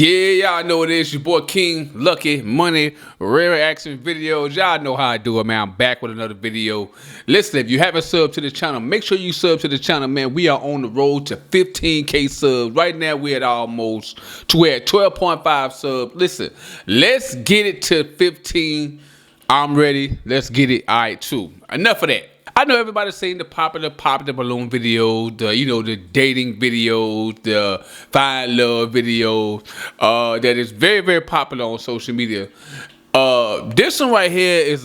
Yeah, y'all know what it is. Your boy King Lucky Money, rare action videos. Y'all know how I do it, man. I'm back with another video. Listen, if you haven't subbed to the channel, make sure you sub to the channel, man. We are on the road to 15K subs. Right now, we're at 12.5 subs. Listen, let's get it to 15. I'm ready. Let's get it. All right, too. Enough of that. I know everybody's seen the popular pop the balloon video, the dating videos, the find love videos, that is very, very popular on social media. This one right here is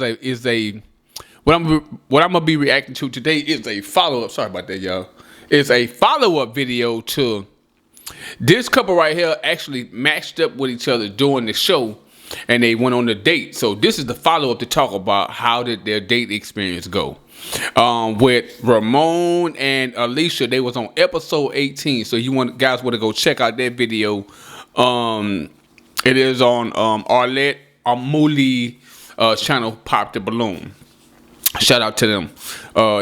what I'm gonna be reacting to today is a follow-up. Sorry about that, y'all. It's a follow-up video to this couple right here. Actually matched up with each other during the show, and they went on a date. So this is the follow-up to talk about how did their date experience go. With Ramon and Alicia, they was on episode 18. So guys want to go check out that video. It is on Arlette Amuli channel, Pop the Balloon. Shout out to them.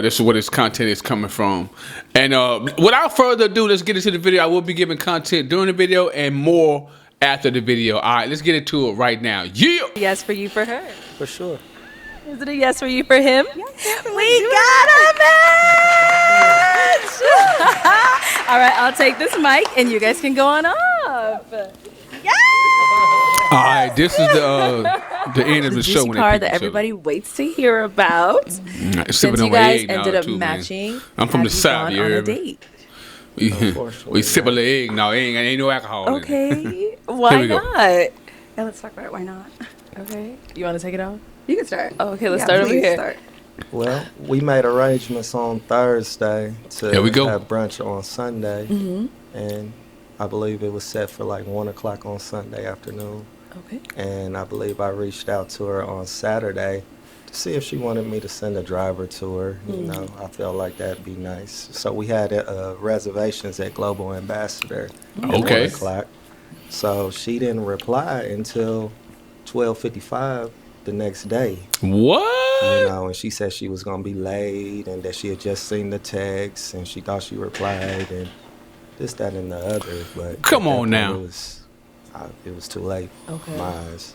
This is where this content is coming from. And without further ado, let's get into the video. I will be giving content during the video and more after the video. All right, let's get into it right now. Yeah. Yes for you, for her. For sure. Is it a yes for you, for him? Yes, we got a match! All right, I'll take this mic and you guys can go on off. Yes! All right, this is the end of the show. When part that everybody waits to hear about. Since you guys ended up matching, I'm from the South. You on a date? We sip a little egg now. Ain't no alcohol. Okay, why not? Yeah, let's talk about it. Why not? Okay, you want to take it off? You can start. Oh, okay, let's start over here. Well, we made arrangements on Thursday to have brunch on Sunday, and I believe it was set for like 1 o'clock on Sunday afternoon. Okay. And I believe I reached out to her on Saturday to see if she wanted me to send a driver to her. You know, I felt like that'd be nice. So we had reservations at Global Ambassador at 1 o'clock. So she didn't reply until 12:55. The next day. What? You know, and she said she was gonna be late and that she had just seen the text and she thought she replied and this, that, and the other. But come on now. It was too late. Okay. In my eyes.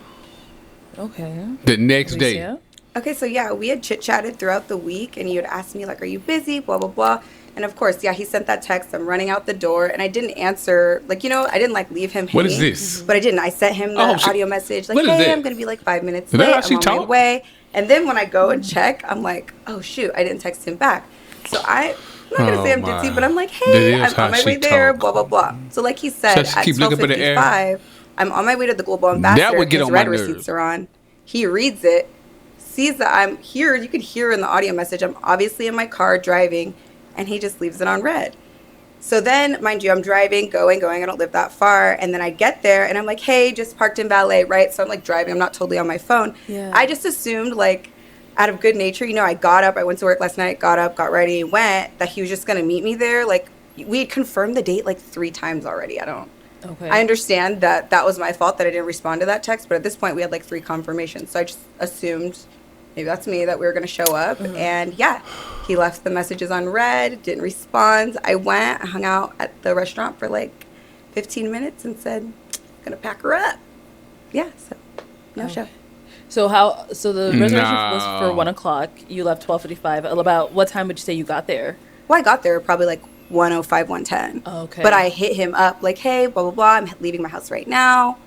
Okay. The next day. Okay, so yeah, we had chit-chatted throughout the week and you had asked me like, are you busy? Blah, blah, blah. And of course, yeah, he sent that text. I'm running out the door, and I didn't answer. Like, you know, I didn't like leave him hanging. What is this? But I didn't. I sent him the audio message, like, hey, I'm gonna be like 5 minutes late. I'm on my way. And then when I go and check, I'm like, oh shoot, I didn't text him back. So I'm not gonna say I'm ditzy, but I'm like, hey, I'm on my way there. Blah blah blah. So like he said, at 12:55, I'm on my way to the Global Ambassador. His red receipts are on. He reads it, sees that I'm here. You could hear in the audio message, I'm obviously in my car driving. And he just leaves it on red. So then, mind you, I'm driving, going. I don't live that far. And then I get there, and I'm like, hey, just parked in valet, right? So I'm like driving. I'm not totally on my phone. Yeah. I just assumed, like, out of good nature, you know, I got up. I went to work last night, got up, got ready, went, that he was just going to meet me there. Like, we had confirmed the date, like, 3 times already. Okay. I understand that was my fault that I didn't respond to that text. But at this point, we had, like, 3 confirmations. So I just assumed... maybe that's me, that we were going to show up. And yeah, he left the messages on red, didn't respond. I went, I hung out at the restaurant for like 15 minutes and said, going to pack her up. Yeah, so no show. So the reservation was for 1 o'clock. You left 12:55. About what time would you say you got there? Well, I got there probably like 1:05, 1:10. Okay. But I hit him up like, hey, blah, blah, blah, I'm leaving my house right now.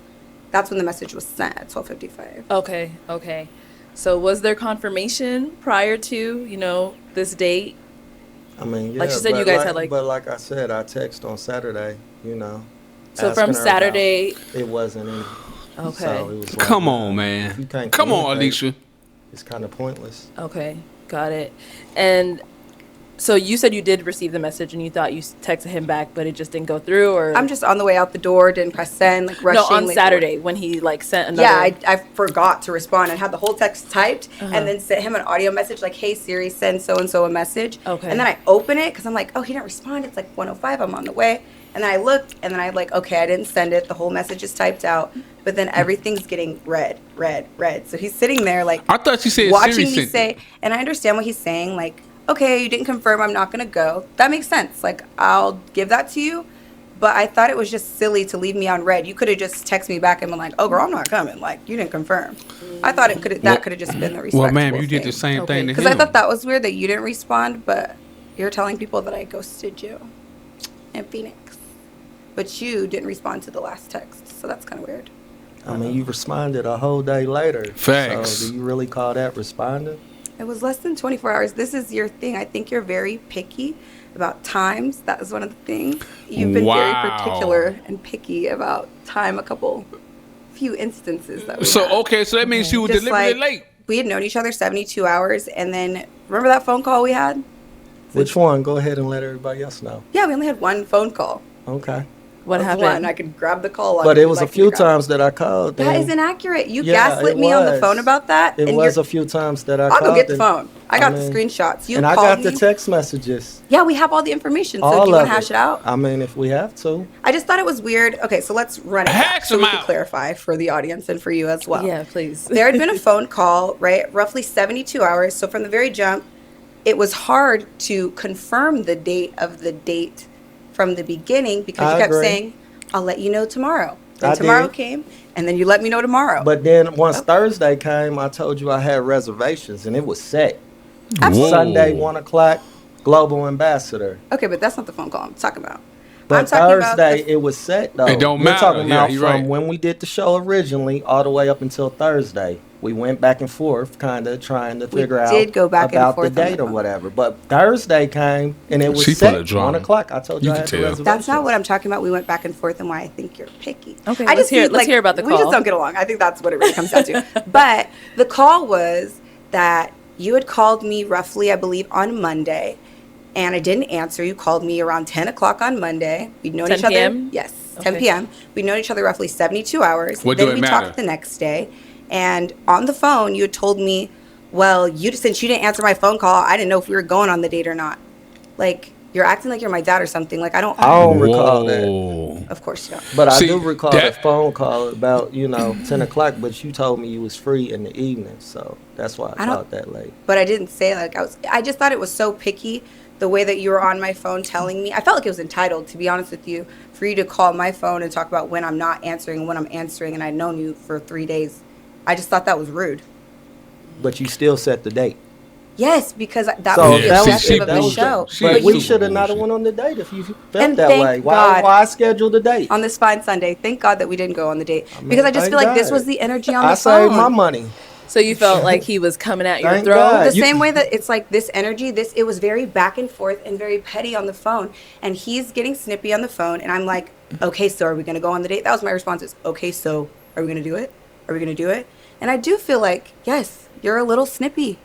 That's when the message was sent at 12:55. Okay. So was there confirmation prior to, you know, this date? I mean, yeah. Like she said, you guys had like... But like I said, I text on Saturday, you know. So from Saturday... it wasn't any. Okay. So it was come on, man. Come on, Alicia. It's kind of pointless. Okay, got it. And... so you said you did receive the message and you thought you texted him back, but it just didn't go through, or? I'm just on the way out the door, didn't press send, like rushing. No, on Saturday when he like sent another. Yeah, I forgot to respond. I had the whole text typed and then sent him an audio message like, hey Siri, send so-and-so a message. Okay. And then I open it because I'm like, oh, he didn't respond. It's like 1:05, I'm on the way. And then I look and then I like, okay, I didn't send it. The whole message is typed out. But then everything's getting red. So he's sitting there like. I thought you said watching Siri me say, and I understand what he's saying, like, okay, you didn't confirm, I'm not going to go. That makes sense. Like, I'll give that to you. but I thought it was just silly to leave me on red. You could have just texted me back and been like, "Oh, girl, I'm not coming." Like, you didn't confirm. I thought could have just been the respectable Well, ma'am, you thing. did the same thing to him. Because I thought that was weird that you didn't respond, but you're telling people that I ghosted you in Phoenix. But you didn't respond to the last text, so that's kind of weird. I mean, you responded a whole day later. Facts. So do you really call that responding? It was less than 24 hours. This is your thing. I think you're very picky about times. That is one of the things. You've been very particular and picky about time few instances that we had. Okay, so that means you were Just deliberately like, late. We had known each other 72 hours, and then, remember that phone call we had? Which one? Go ahead and let everybody else know. Yeah, we only had one phone call. Okay. What happened? One. I could grab the call on But you it was a few times that I called. That is inaccurate. You gaslit me on the phone about that. It was a few times that I called. I'll go get the phone. I got the screenshots. You and I got the text messages. Yeah, we have all the information. So do you want to hash it out? I mean, if we have to. I just thought it was weird. Okay, so let's run it back so we can clarify for the audience and for you as well. Yeah, please. There had been a phone call, right? Roughly 72 hours. So from the very jump, it was hard to confirm the date of the date from the beginning because you kept saying, I'll let you know tomorrow. Then tomorrow came, and then you let me know tomorrow. But then once Thursday came, I told you I had reservations, and it was set. Absolutely. Sunday, 1 o'clock, Global Ambassador. Okay, but that's not the phone call I'm talking about. But Thursday, it was set, though. It don't matter. We're talking about from when we did the show originally all the way up until Thursday. We went back and forth, kind of trying to figure out about the date or whatever. But Thursday came, and it was set 1 o'clock. I told you I had the reservations. That's not what I'm talking about. We went back and forth, and why I think you're picky. Okay, let's hear about the call. We just don't get along. I think that's what it really comes down to. But the call was that you had called me roughly, I believe, on Monday, and I didn't answer. You called me around 10 o'clock on Monday. We'd known each other. Yes, 10 p.m. We'd known each other roughly 72 hours. Then we talked the next day. And on the phone, you had told me, well, since you didn't answer my phone call, I didn't know if we were going on the date or not. Like, you're acting like you're my dad or something. Like, I don't recall that. Of course you don't. But I do recall the phone call about, 10 o'clock, but you told me you was free in the evening. So that's why I called that late. But I didn't say, I just thought it was so picky, the way that you were on my phone telling me. I felt like it was entitled, to be honest with you, for you to call my phone and talk about when I'm not answering and when I'm answering, and I'd known you for 3 days. I just thought that was rude. But you still set the date. Yes, because that was the objective of the show. But we should have not went on the date if you felt that way. Why schedule the date? On this fine Sunday. Thank God that we didn't go on the date. Because I just feel like this was the energy on the phone. I saved my money. So you felt like he was coming at your throat? The same way that it's like this energy, it was very back and forth and very petty on the phone. And he's getting snippy on the phone. And I'm like, okay, so are we going to go on the date? That was my response is, okay, so are we going to do it? Are we going to do it? And I do feel like, yes, you're a little snippy.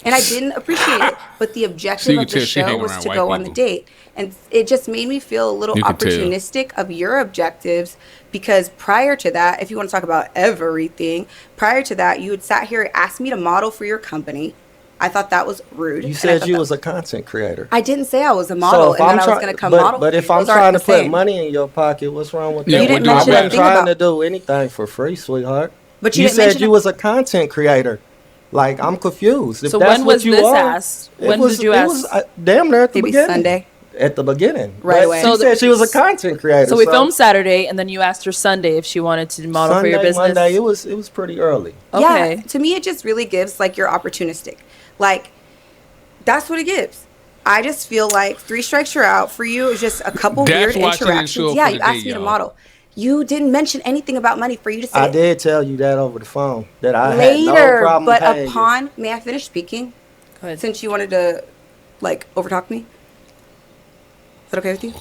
And I didn't appreciate it. But the objective of the show was to go on the date. And it just made me feel a little opportunistic of your objectives. Because prior to that, if you want to talk about everything, prior to that, you had sat here and asked me to model for your company. I thought that was rude. You said you was a content creator. I didn't say I was a model and that I was going to come model. But if I'm trying to put money in your pocket, what's wrong with that? You didn't mention anything about... I'm not trying to do anything for free, sweetheart. But you said you was a content creator. Like, I'm confused. If so that's when was what you this are, asked? When did you ask? It was damn near at the beginning. Sunday. At the beginning. Right away. She said she was a content creator. So we filmed Saturday, and then you asked her Sunday if she wanted to model for your business? Monday, it was pretty early. Okay. Yeah, to me, it just really gives, like, you're opportunistic. Like, that's what it gives. I just feel like 3 strikes you're out. For you, it was just a couple weird interactions. Yeah, you asked me to model. You didn't mention anything about money for you to say. I did tell you that over the phone, that I had no problem paying. But upon, may I finish speaking? Go ahead. Since you wanted to, like, overtalk me. Is that okay with you?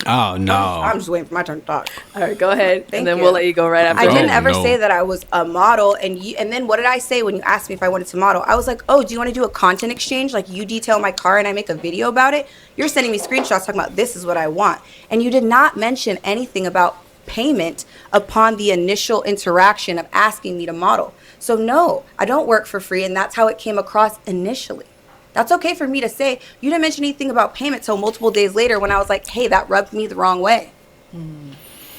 Oh, no. I'm just waiting for my turn to talk. All right, go ahead. Thank then you. We'll let you go right after. I didn't ever say that I was a model. And then what did I say when you asked me if I wanted to model? I was like, oh, do you want to do a content exchange? Like, you detail my car and I make a video about it? You're sending me screenshots talking about this is what I want. And you did not mention anything about payment upon the initial interaction of asking me to model. So no, I don't work for free. And that's how it came across initially. That's okay for me to say. You didn't mention anything about payment till multiple days later when I was like, hey, that rubbed me the wrong way. And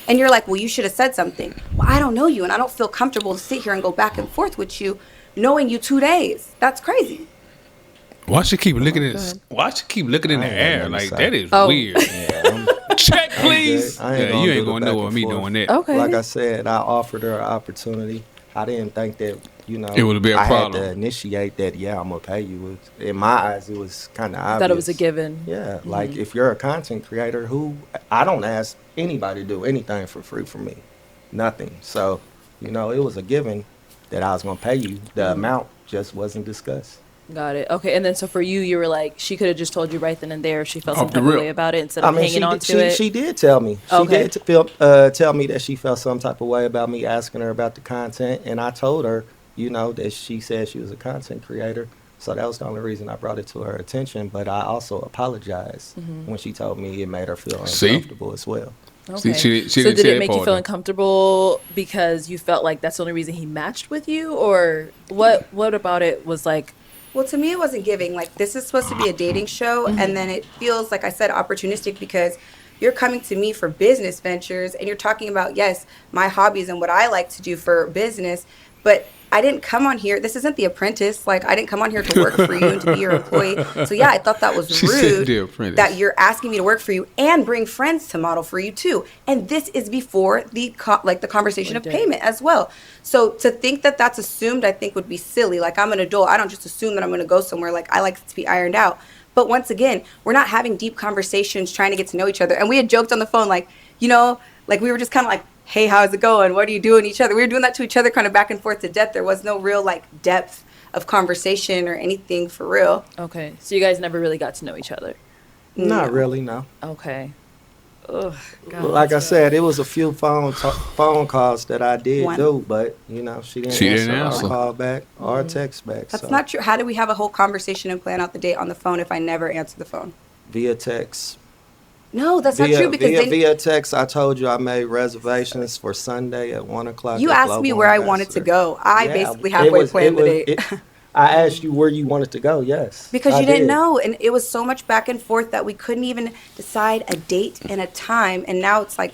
you're like, well, you should have said something. Well, I don't know you, and I don't feel comfortable to sit here and go back and forth with you knowing you 2 days. That's crazy. Why she keep looking at Why she keep looking in the air? Like, that is weird. Yeah, Check, please. I ain't You ain't gonna know with me doing that. Okay. Like I said, I offered her an opportunity. I didn't think that, it would be a problem. I had to initiate that. Yeah, I'm gonna pay you. In my eyes, it was kind of obvious. Thought it was a given. Yeah, like if you're a content creator, I don't ask anybody to do anything for free for me, nothing. So, it was a given that I was gonna pay you. The amount just wasn't discussed. Got it. Okay, and then so for you were like, she could have just told you right then and there if she felt some type of way about it instead of hanging on to it. She did tell me. She did tell me that she felt some type of way about me asking her about the content, and I told her, that she said she was a content creator. So that was the only reason I brought it to her attention. But I also apologized when she told me it made her feel uncomfortable as well. Okay. So did it make you feel uncomfortable because you felt like that's the only reason he matched with you, or what about it was like? Well, to me, it wasn't giving. Like, this is supposed to be a dating show, and then it feels, like I said, opportunistic because you're coming to me for business ventures, and you're talking about, yes, my hobbies and what I like to do for business, but I didn't come on here. This isn't The Apprentice. Like, I didn't come on here to work for you and to be your employee. So, yeah, I thought that was rude that you're asking me to work for you and bring friends to model for you, too. And this is before the conversation of payment as well. So, to think that that's assumed, I think, would be silly. Like, I'm an adult. I don't just assume that I'm going to go somewhere. Like, I like it to be ironed out. But once again, we're not having deep conversations trying to get to know each other. And we had joked on the phone, like, we were just kind of like, hey, how's it going? What are you doing each other? We were doing that to each other kind of back and forth to death. There was no real depth of conversation or anything for real. Okay. So you guys never really got to know each other? Not really, no. Okay. Ugh, God, like I said, it was a few phone calls that I did do, but she didn't answer or call back or text back. That's not true. How do we have a whole conversation and plan out the date on the phone if I never answer the phone? Via text. No, that's not true because via text, I told you I made reservations for Sunday at 1:00. You asked me where I wanted to go. I basically halfway planned the date. I asked you where you wanted to go. Yes, because you didn't know, and it was so much back and forth that we couldn't even decide a date and a time. And now it's like,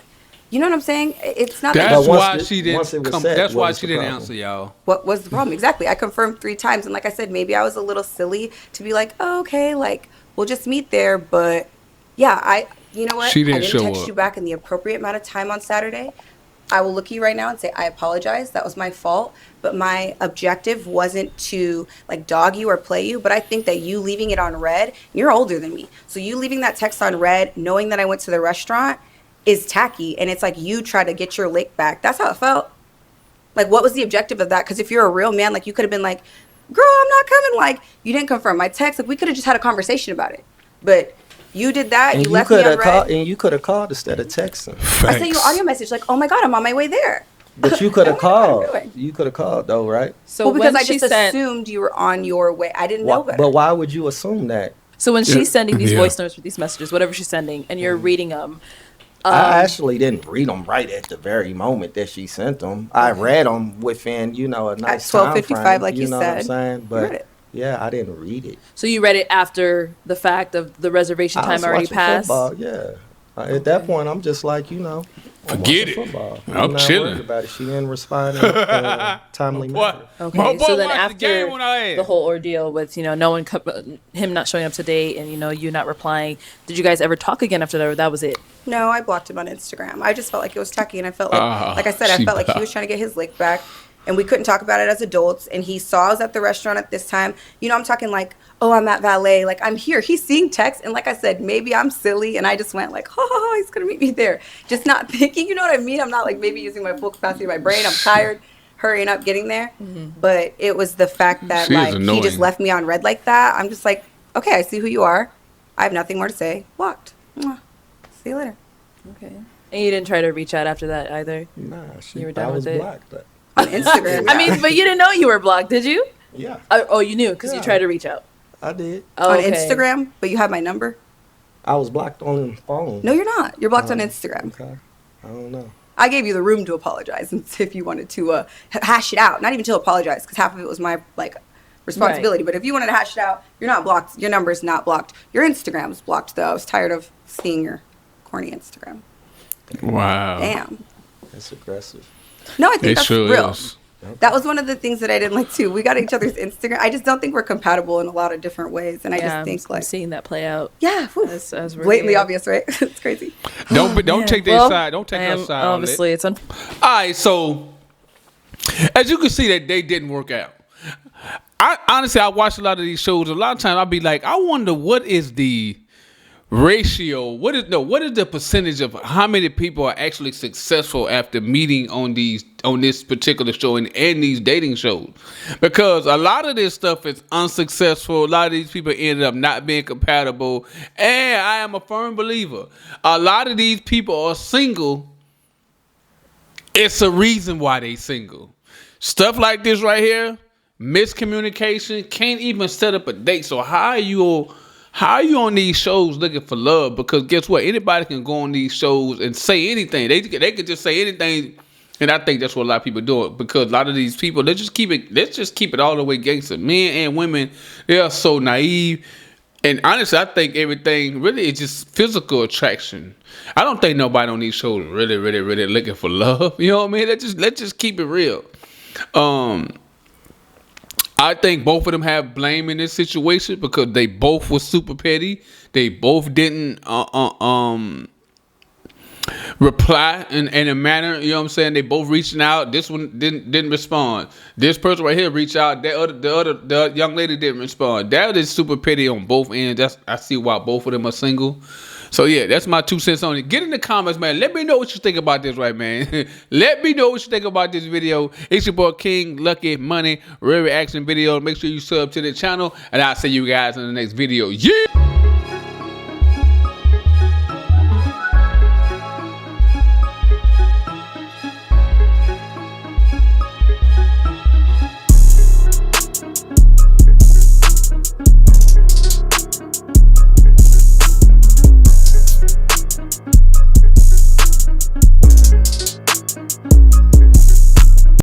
you know what I'm saying? It's not. That's why she didn't come. That's why she didn't answer y'all. What was the problem? Exactly. I confirmed 3 times, and like I said, maybe I was a little silly to be like, oh, okay, like we'll just meet there. But yeah, you know what? She didn't I didn't show text up. you back in the appropriate amount of time on Saturday. I will look at you right now and say, I apologize. That was my fault. But my objective wasn't to dog you or play you. But I think that you leaving it on red, you're older than me. So you leaving that text on red, knowing that I went to the restaurant is tacky. And it's like you try to get your lick back. That's how it felt. Like, what was the objective of that? Because if you're a real man, you could have been like, girl, I'm not coming. You didn't confirm my text. We could have just had a conversation about it. But you did that. And you left me on red. And you could have called instead of texting. I sent you an audio message oh my God, I'm on my way there. But you could have called. You could have called though, right? So because I just assumed you were on your way. I didn't know better. But why would you assume that? So when she's sending these voice notes with these messages, whatever she's sending, and you're reading them. I actually didn't read them right at the very moment that she sent them. I read them within, a nice time frame. At 12:55, like you said. You know what I'm saying? But yeah, I didn't read it. So you read it after the fact of the reservation time already passed? Football, yeah. At that point, I'm just like, forget it. Football. I'm chilling. About it. She didn't respond in a timely manner. Okay, so then after the whole ordeal with, no one, him not showing up to date and, you not replying, did you guys ever talk again after that, or that was it? No, I blocked him on Instagram. I just felt like it was tacky, and I felt like I said, I felt like he was trying to get his lick back. And we couldn't talk about it as adults. And he saw us at the restaurant at this time. I'm talking oh, I'm at valet. I'm here. He's seeing text. And like I said, maybe I'm silly. And I just went he's going to meet me there. Just not thinking, you know what I mean? I'm not maybe using my full capacity of my brain. I'm tired, hurrying up, getting there. Mm-hmm. But it was the fact that he just left me on red like that. I'm just okay, I see who you are. I have nothing more to say. Blocked. See you later. Okay. And you didn't try to reach out after that either? Nah, you were done with it? Blocked. On Instagram. I mean, but you didn't know you were blocked, did you? Yeah. Oh, you knew because you tried to reach out. I did. Oh, on Instagram, but you have my number? I was blocked on the phone. No, you're not. You're blocked on Instagram. Okay. I don't know. I gave you the room to apologize and if you wanted to hash it out. Not even to apologize because half of it was my responsibility. Right. But if you wanted to hash it out, you're not blocked. Your number is not blocked. Your Instagram's blocked, though. I was tired of seeing your corny Instagram. Wow. Damn. That's aggressive. No, I think that's real. Is. That was one of the things that I didn't like too. We got each other's Instagram. I just don't think we're compatible in a lot of different ways, and I just think like seeing that play out. Yeah, as blatantly obvious, right? It's crazy. Don't take their side. Don't take their side. Obviously, it's all right. So as you can see, that they didn't work out. I honestly, I watch a lot of these shows. A lot of times, I'll be like, I wonder what is the ratio, what is the percentage of how many people are actually successful after meeting on this particular show and these dating shows? Because a lot of this stuff is unsuccessful. A lot of these people ended up not being compatible, and I am a firm believer a lot of these people are single. It's a reason why they single. Stuff like this right here, miscommunication, can't even set up a date. So how are you on these shows looking for love? Because guess what? Anybody can go on these shows and say anything. They could just say anything, and I think that's what a lot of people do. Because a lot of these people, let's just keep it all the way gangster. Men and women, they are so naive. And honestly, I think everything really is just physical attraction. I don't think nobody on these shows really looking for love. You know what I mean? Let's just keep it real. I think both of them have blame in this situation because they both were super petty. They both didn't reply in a manner, you know what I'm saying? They both reaching out. This one didn't respond. This person right here reached out. The young lady didn't respond. That is super petty on both ends. I see why both of them are single. So yeah, that's my 2 cents on it. Get in the comments, man. Let me know what you think about this, right, man? Let me know what you think about this video. It's your boy King Lucky Money, real reaction video. Make sure you sub to the channel, and I'll see you guys in the next video. Yeah.